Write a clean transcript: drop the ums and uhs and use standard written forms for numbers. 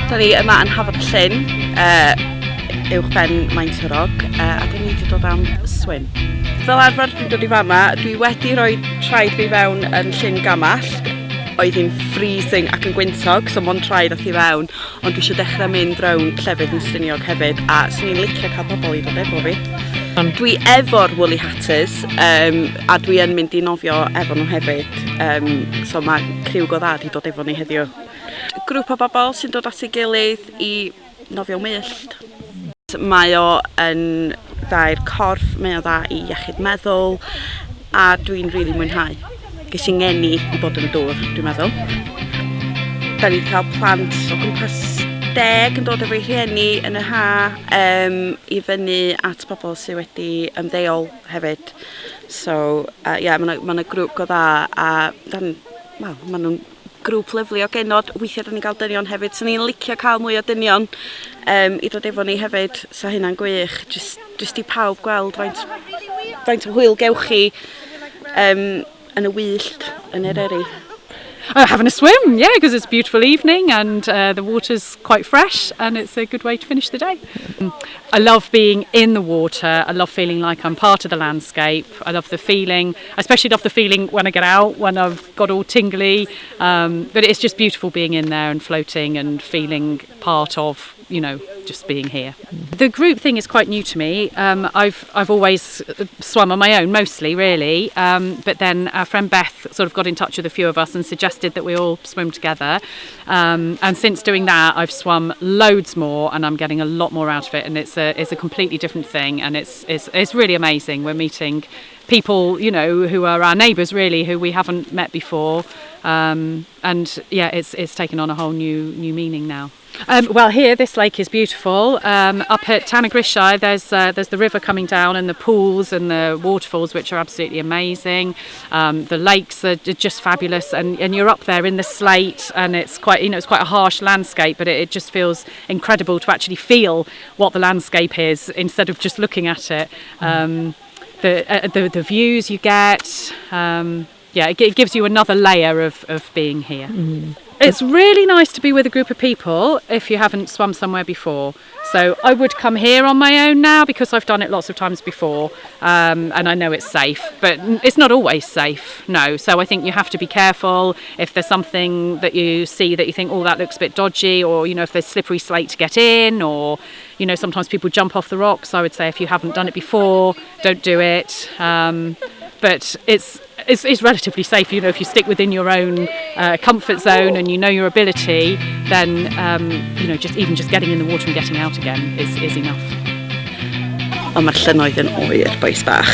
Da ni yma yn Hafod y Llyn, uwch ben Maentyrog, a da ni wedi dod am swim. Fel arfer dwi'n dod i fama, dwi wedi rhoi traed fi fewn yn llyn gamall. Oedd hi'n freezing ac yn gwyntog, so mon traed ath i fewn, ond dwi eisiau dechrau mynd rownd llefydd yn Stiniog hefyd, a swn i'n licio cael pobl i ddod efo fi. Dwi efo'r woolly hatters, a dwi yn mynd i nofio efo nhw hefyd, so mae criw go dda wedi dod efo ni heddiw. Grŵp o bobl sy'n dod at ei gilydd i nofio myllt. Mae o yn dda i'r corff, mae o dda i iechyd meddwl, a dwi'n rili mwynhau. Ges i ngeni i bod yn y dŵr, dwi'n meddwl. Da ni wedi cael plant o gwmpas 10 yn dod efo'i rhieni yn y ha, i fyny at bobl sydd wedi ymddeol hefyd. So, mae yna grŵp go dda, a mae nhw'n grŵp lyflu o genod. Weithiau da ni'n cael dynion hefyd, so ni'n licio cael mwy o dynion i dod efo ni hefyd, so hynna'n gwych. Just i pawb gweld faint o hwyl gewch chi yn y wyllt, yn Eryri. Having a swim, yeah, because it's a beautiful evening and the water's quite fresh and it's a good way to finish the day. I love being in the water. I love feeling like I'm part of the landscape. I love the feeling, I especially love the feeling when I get out, when I've got all tingly. But it's just beautiful being in there and floating and feeling part of, just being here. The group thing is quite new to me. I've always swum on my own, mostly really, but then our friend Beth sort of got in touch with a few of us and suggested that we all swim together. And since doing that, I've swum loads more, and I'm getting a lot more out of it. And it's a completely different thing, and it's really amazing. We're meeting people, who are our neighbours really, who we haven't met before, and yeah, it's taken on a whole new meaning now. Well, here this lake is beautiful. Up at Tanagrishaw, there's the river coming down, and the pools and the waterfalls, which are absolutely amazing. The lakes are just fabulous, and you're up there in the slate, and it's quite a harsh landscape, but it just feels incredible to actually feel what the landscape is instead of just looking at it. The views you get, it gives you another layer of being here. Mm. It's really nice to be with a group of people if you haven't swum somewhere before. So I would come here on my own now because I've done it lots of times before, and I know it's safe, but it's not always safe, no. So I think you have to be careful if there's something that you see that you think, oh, that looks a bit dodgy, or, if there's slippery slate to get in, or, sometimes people jump off the rocks. I would say if you haven't done it before, don't do it. But it's relatively safe, if you stick within your own comfort zone and your ability, then just getting in the water and getting out again is enough. Ond mae'r llynnoedd yn oer, bois bach.